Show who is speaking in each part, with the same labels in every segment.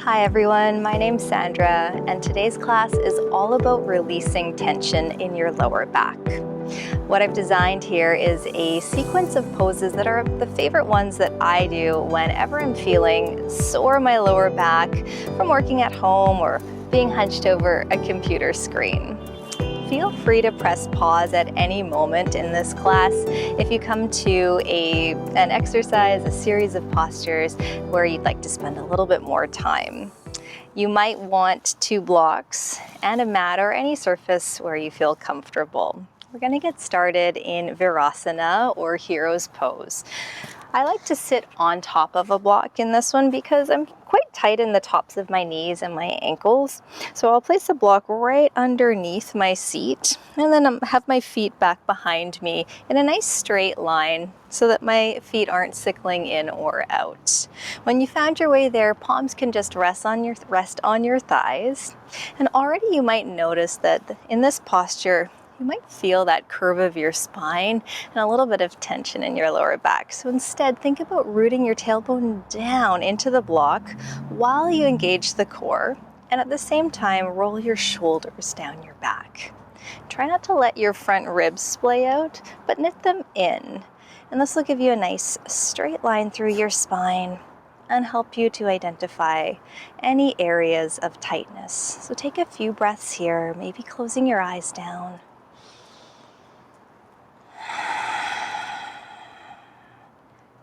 Speaker 1: Hi everyone, my name's Sandra, and today's class is all about releasing tension in your lower back. What I've designed here is a sequence of poses that are the favorite ones that I do whenever I'm feeling sore in my lower back from working at home or being hunched over a computer screen. Feel free to press pause at any moment in this class if you come to an exercise, a series of postures where you'd like to spend a little bit more time. You might want 2 blocks and a mat or any surface where you feel comfortable. We're going to get started in Virasana or Hero's Pose. I like to sit on top of a block in this one because I'm quite tight in the tops of my knees and my ankles. So I'll place the block right underneath my seat and then have my feet back behind me in a nice straight line so that my feet aren't sickling in or out. When you found your way there, palms can just rest on your thighs. And already you might notice that in this posture, you might feel that curve of your spine and a little bit of tension in your lower back. So instead, think about rooting your tailbone down into the block while you engage the core, and at the same time, roll your shoulders down your back. Try not to let your front ribs splay out, but knit them in. And this will give you a nice straight line through your spine and help you to identify any areas of tightness. So take a few breaths here, maybe closing your eyes down.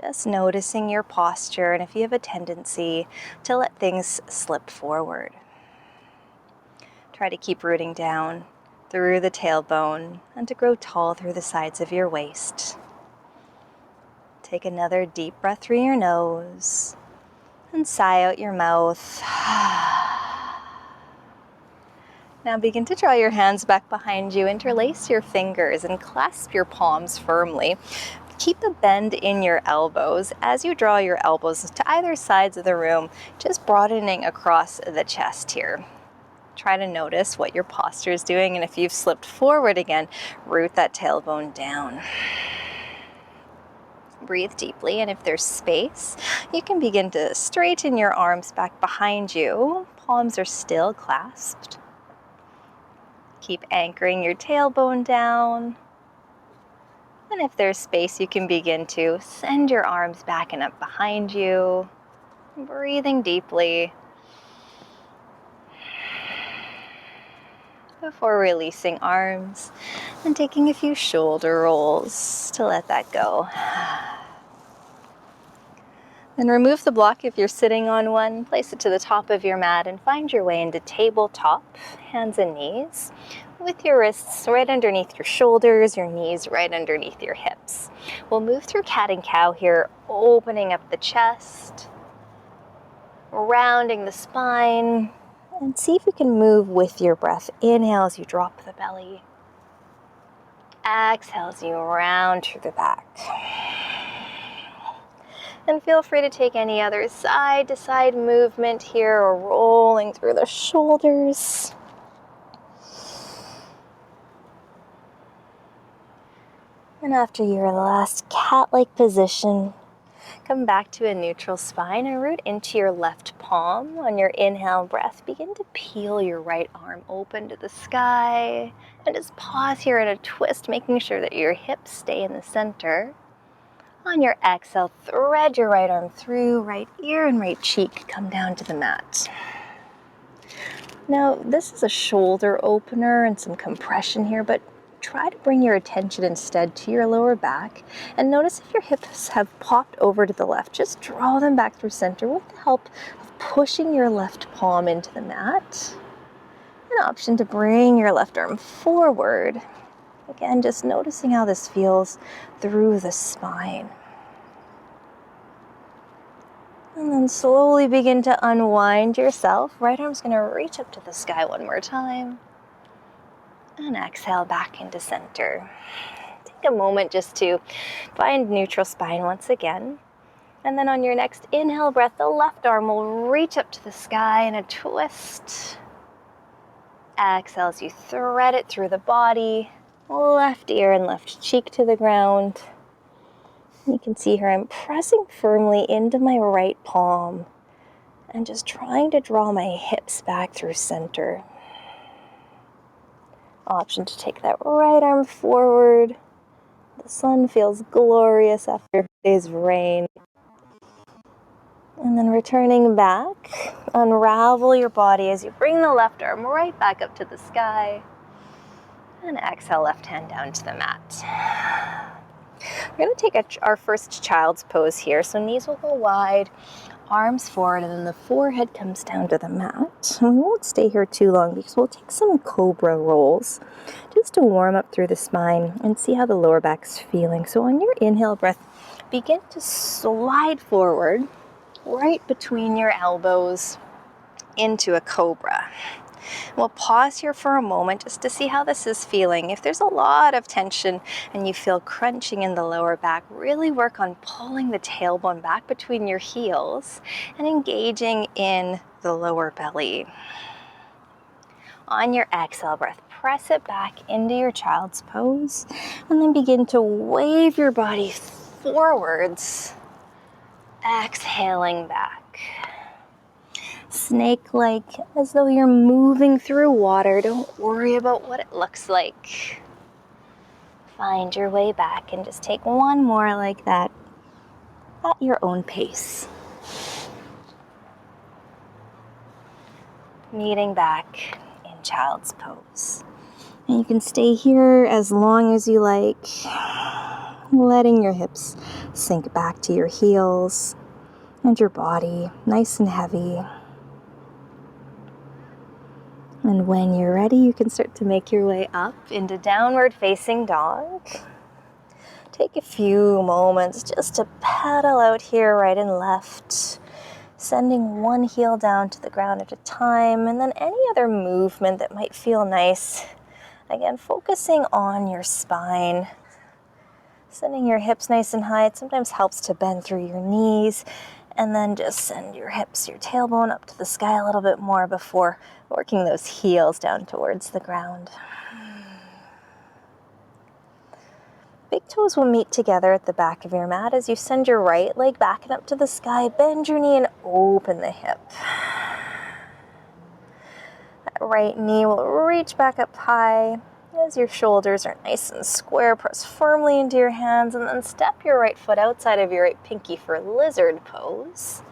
Speaker 1: Just noticing your posture and if you have a tendency to let things slip forward. Try to keep rooting down through the tailbone and to grow tall through the sides of your waist. Take another deep breath through your nose and sigh out your mouth. Now begin to draw your hands back behind you, interlace your fingers and clasp your palms firmly. Keep a bend in your elbows as you draw your elbows to either sides of the room, just broadening across the chest here. Try to notice what your posture is doing, and if you've slipped forward again, root that tailbone down. Breathe deeply, and if there's space, you can begin to straighten your arms back behind you. Palms are still clasped. Keep anchoring your tailbone down. And if there's space, you can begin to send your arms back and up behind you. Breathing deeply before releasing arms and taking a few shoulder rolls to let that go. Then remove the block if you're sitting on one, place it to the top of your mat and find your way into tabletop, hands and knees, with your wrists right underneath your shoulders, your knees right underneath your hips. We'll move through cat and cow here, opening up the chest, rounding the spine, and see if you can move with your breath. Inhale as you drop the belly. Exhale as you round through the back. And feel free to take any other side-to-side movement here or rolling through the shoulders. And after your last cat-like position, come back to a neutral spine and root into your left palm. On your inhale breath, begin to peel your right arm open to the sky. And just pause here in a twist, making sure that your hips stay in the center. On your exhale, thread your right arm through, right ear and right cheek, come down to the mat. Now, this is a shoulder opener and some compression here, but try to bring your attention instead to your lower back and notice if your hips have popped over to the left. Just draw them back through center with the help of pushing your left palm into the mat. An option to bring your left arm forward. Again, just noticing how this feels through the spine. And then slowly begin to unwind yourself. Right arm's going to reach up to the sky one more time. And exhale back into center. Take a moment just to find neutral spine once again. And then on your next inhale breath, the left arm will reach up to the sky in a twist. Exhale as you thread it through the body. Left ear and left cheek to the ground. You can see here I'm pressing firmly into my right palm And just trying to draw my hips back through center. Option to take that right arm forward. The sun feels glorious after a day's rain. And then returning back, unravel your body as you bring the left arm right back up to the sky. And exhale, left hand down to the mat. We're going to take our first child's pose here. So knees will go wide, arms forward, and then the forehead comes down to the mat. And we won't stay here too long because we'll take some cobra rolls just to warm up through the spine and see how the lower back's feeling. So on your inhale breath, begin to slide forward right between your elbows into a cobra. We'll pause here for a moment just to see how this is feeling. If there's a lot of tension and you feel crunching in the lower back, really work on pulling the tailbone back between your heels and engaging in the lower belly. On your exhale breath, press it back into your child's pose and then begin to wave your body forwards, exhaling back. Snake-like, as though you're moving through water. Don't worry about what it looks like. Find your way back and just take one more like that at your own pace. Meeting back in child's pose. And you can stay here as long as you like, letting your hips sink back to your heels and your body nice and heavy. And when you're ready, you can start to make your way up into downward facing dog. Take a few moments just to pedal out here right and left, sending one heel down to the ground at a time, and then any other movement that might feel nice. Again, focusing on your spine, sending your hips nice and high. It sometimes helps to bend through your knees, and then just send your hips, your tailbone up to the sky a little bit more before working those heels down towards the ground. Big toes will meet together at the back of your mat as you send your right leg back and up to the sky. Bend your knee and open the hip. That right knee will reach back up high as your shoulders are nice and square. Press firmly into your hands and then step your right foot outside of your right pinky for lizard pose.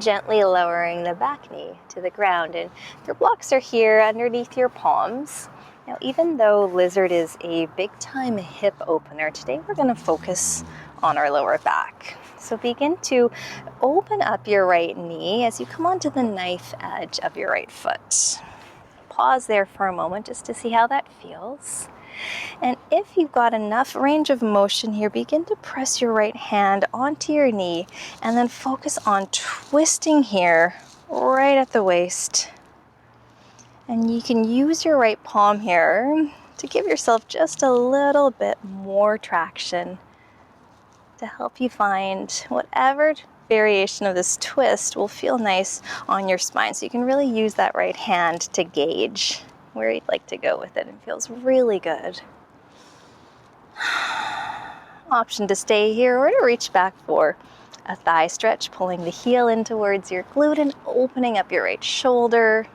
Speaker 1: Gently lowering the back knee to the ground, and your blocks are here underneath your palms. Now, even though lizard is a big time hip opener, today we're going to focus on our lower back. So begin to open up your right knee as you come onto the knife edge of your right foot. Pause there for a moment just to see how that feels. And if you've got enough range of motion here, begin to press your right hand onto your knee and then focus on twisting here right at the waist. And you can use your right palm here to give yourself just a little bit more traction to help you find whatever variation of this twist will feel nice on your spine. So you can really use that right hand to gauge where you'd like to go with it. It feels really good. Option to stay here or to reach back for a thigh stretch, pulling the heel in towards your glute and opening up your right shoulder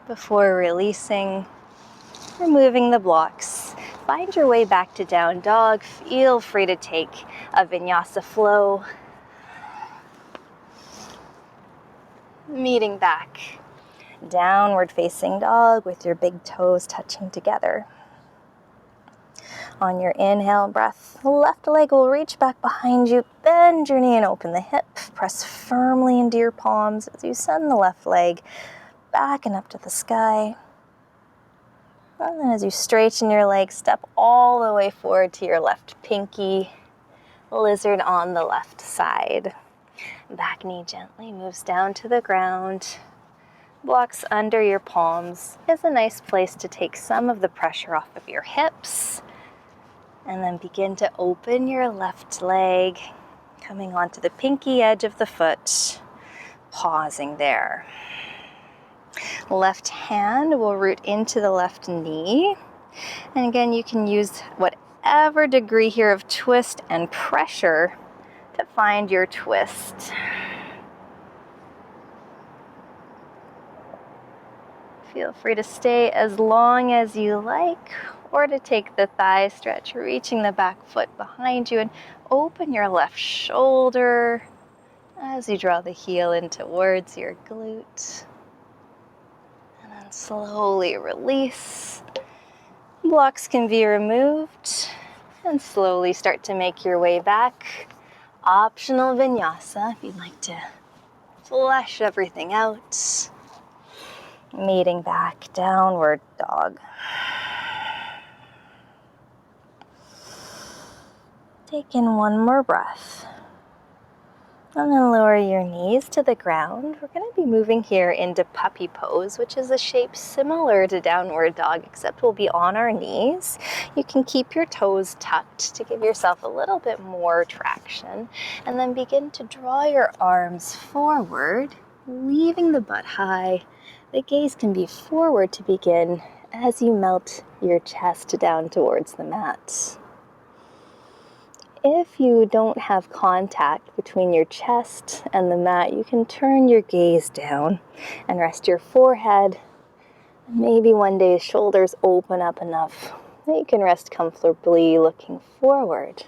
Speaker 1: before releasing, removing the blocks. Find your way back to down dog. Feel free to take a vinyasa flow. Meeting back. Downward facing dog with your big toes touching together. On your inhale breath, the left leg will reach back behind you. Bend your knee and open the hip. Press firmly into your palms as you send the left leg back and up to the sky. And then as you straighten your leg, step all the way forward to your left pinky. Lizard on the left side. Back knee gently moves down to the ground. Blocks under your palms is a nice place to take some of the pressure off of your hips. And then begin to open your left leg, coming onto the pinky edge of the foot, pausing there. Left hand will root into the left knee. And again, you can use whatever degree here of twist and pressure to find your twist. Feel free to stay as long as you like, or to take the thigh stretch, reaching the back foot behind you and open your left shoulder as you draw the heel in towards your glute. And then slowly release. Blocks can be removed and slowly start to make your way back. Optional vinyasa if you'd like to flesh everything out. Meeting back, downward dog. Take in one more breath. And then lower your knees to the ground. We're going to be moving here into puppy pose, which is a shape similar to downward dog, except we'll be on our knees. You can keep your toes tucked to give yourself a little bit more traction. And then begin to draw your arms forward, leaving the butt high. The gaze can be forward to begin as you melt your chest down towards the mat. If you don't have contact between your chest and the mat, you can turn your gaze down and rest your forehead. Maybe one day shoulders open up enough that you can rest comfortably looking forward.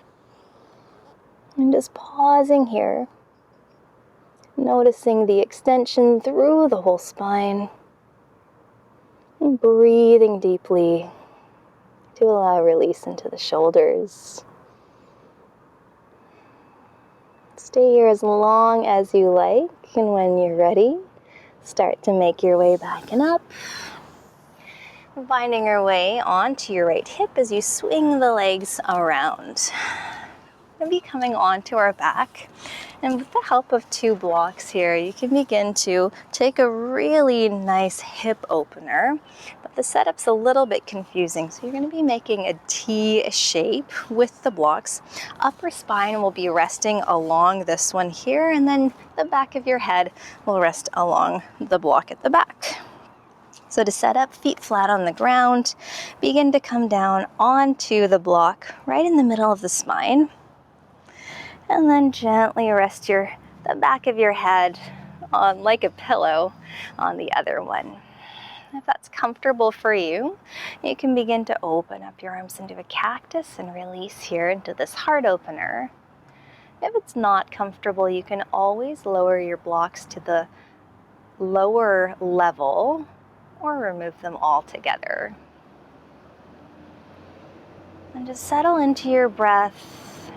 Speaker 1: And just pausing here, noticing the extension through the whole spine, and breathing deeply to allow release into the shoulders. Stay here as long as you like, and when you're ready, start to make your way back and up. Finding your way onto your right hip as you swing the legs around. We'll be coming onto our back, and with the help of two blocks here, you can begin to take a really nice hip opener, but the setup's a little bit confusing, so you're going to be making a T shape with the blocks. Upper spine will be resting along this one here, and then the back of your head will rest along the block at the back. So to set up, feet flat on the ground, begin to come down onto the block right in the middle of the spine. And then gently rest the back of your head on like a pillow on the other one. If that's comfortable for you, you can begin to open up your arms into a cactus and release here into this heart opener. If it's not comfortable, you can always lower your blocks to the lower level or remove them altogether. And just settle into your breath,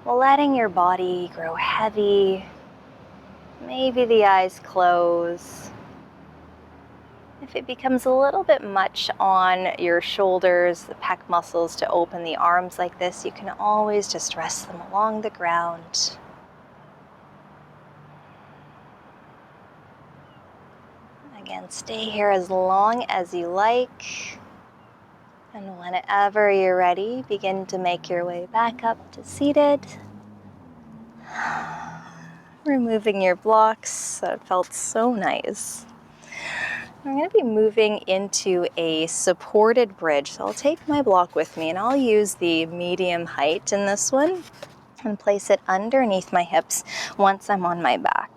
Speaker 1: letting your body grow heavy. Maybe the eyes close. If it becomes a little bit much on your shoulders, the pec muscles to open the arms like this, you can always just rest them along the ground. Again, stay here as long as you like. And whenever you're ready, begin to make your way back up to seated. Removing your blocks. That felt so nice. I'm going to be moving into a supported bridge. So I'll take my block with me and I'll use the medium height in this one and place it underneath my hips once I'm on my back.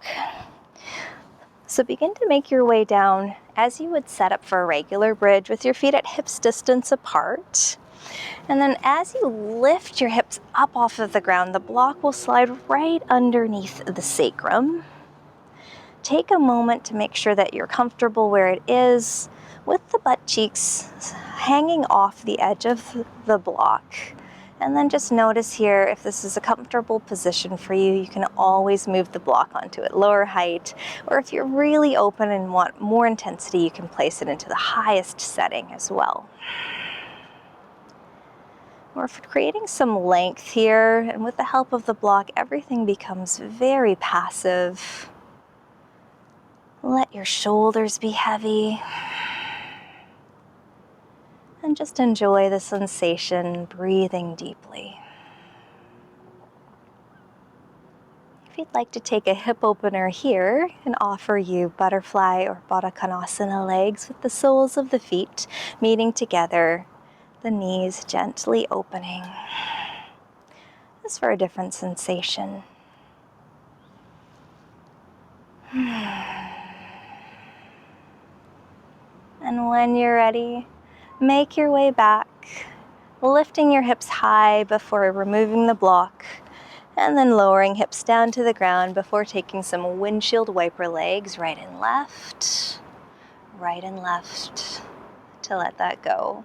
Speaker 1: So begin to make your way down as you would set up for a regular bridge with your feet at hips distance apart. And then as you lift your hips up off of the ground, the block will slide right underneath the sacrum. Take a moment to make sure that you're comfortable where it is, with the butt cheeks hanging off the edge of the block. And then just notice here, if this is a comfortable position for you, you can always move the block onto a lower height, or if you're really open and want more intensity, you can place it into the highest setting as well. We're creating some length here, and with the help of the block, everything becomes very passive. Let your shoulders be heavy. And just enjoy the sensation, breathing deeply. If you'd like to take a hip opener here and offer you butterfly or Baddha Konasana legs with the soles of the feet meeting together, the knees gently opening. Just for a different sensation. And when you're ready, make your way back, lifting your hips high before removing the block, and then lowering hips down to the ground before taking some windshield wiper legs, right and left, to let that go.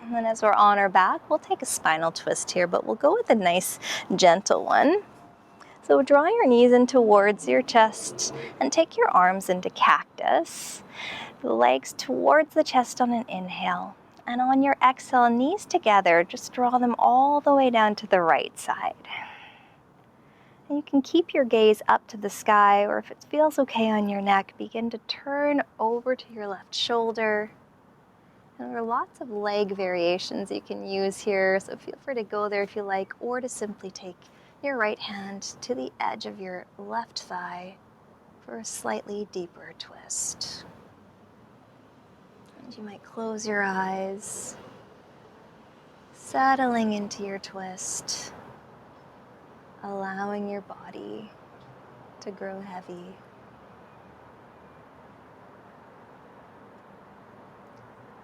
Speaker 1: And then as we're on our back, we'll take a spinal twist here, but we'll go with a nice, gentle one. So draw your knees in towards your chest and take your arms into cactus. The legs towards the chest on an inhale. And on your exhale, knees together, just draw them all the way down to the right side. And you can keep your gaze up to the sky, or if it feels okay on your neck, begin to turn over to your left shoulder. And there are lots of leg variations you can use here, so feel free to go there if you like, or to simply take your right hand to the edge of your left thigh for a slightly deeper twist. And you might close your eyes, settling into your twist, allowing your body to grow heavy.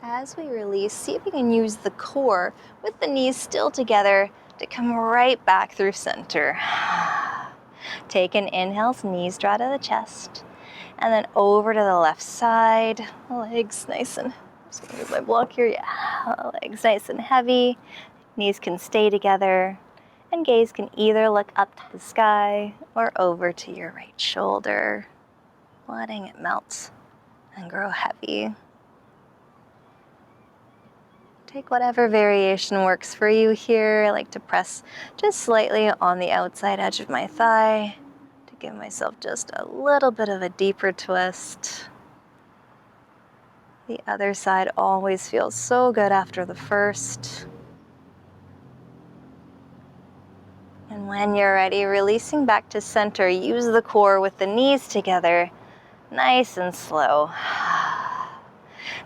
Speaker 1: As we release, see if you can use the core with the knees still together to come right back through center. Take an inhale, knees draw to the chest, and then over to the left side. Legs nice and, I'm just gonna move my block here, yeah. Legs nice and heavy, knees can stay together, and gaze can either look up to the sky or over to your right shoulder, letting it melt and grow heavy. Take whatever variation works for you here. I like to press just slightly on the outside edge of my thigh to give myself just a little bit of a deeper twist. The other side always feels so good after the first. And when you're ready, releasing back to center, use the core with the knees together, nice and slow.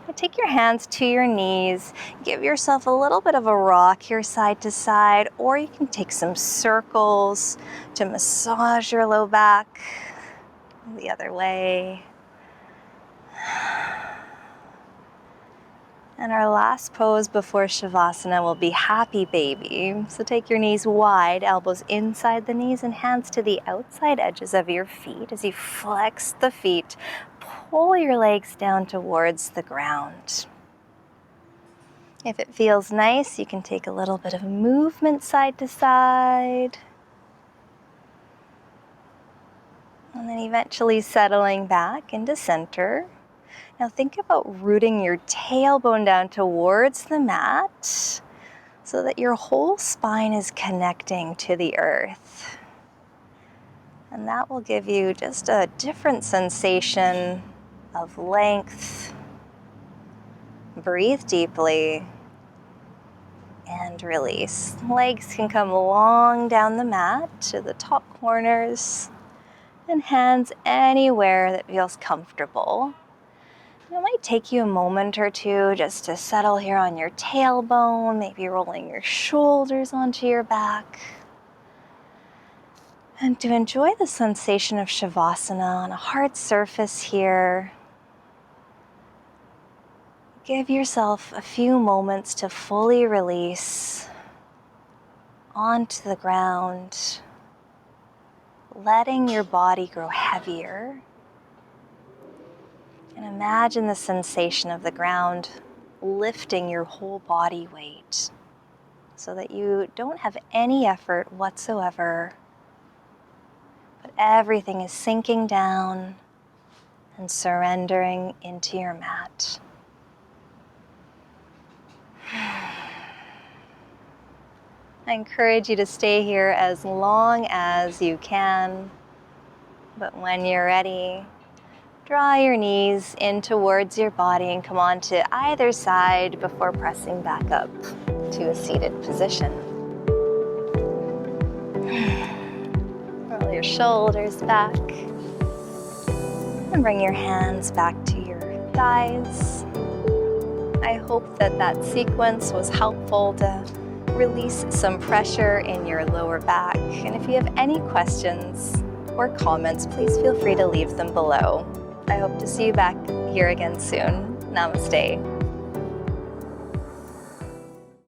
Speaker 1: Now take your hands to your knees, give yourself a little bit of a rock here side to side, or you can take some circles to massage your low back the other way. And our last pose before Shavasana will be Happy Baby. So take your knees wide, elbows inside the knees, and hands to the outside edges of your feet as you flex the feet. Pull your legs down towards the ground. If it feels nice, you can take a little bit of movement side to side. And then eventually settling back into center. Now think about rooting your tailbone down towards the mat so that your whole spine is connecting to the earth. And that will give you just a different sensation of length. Breathe deeply and release. Legs can come long down the mat to the top corners and hands anywhere that feels comfortable. It might take you a moment or two just to settle here on your tailbone, maybe rolling your shoulders onto your back. And to enjoy the sensation of Shavasana on a hard surface here, give yourself a few moments to fully release onto the ground, letting your body grow heavier. And imagine the sensation of the ground lifting your whole body weight so that you don't have any effort whatsoever, but everything is sinking down and surrendering into your mat. I encourage you to stay here as long as you can, but when you're ready, draw your knees in towards your body and come on to either side before pressing back up to a seated position. Roll your shoulders back and bring your hands back to your thighs. I hope that that sequence was helpful to release some pressure in your lower back. And if you have any questions or comments, please feel free to leave them below. I hope to see you back here again soon. Namaste.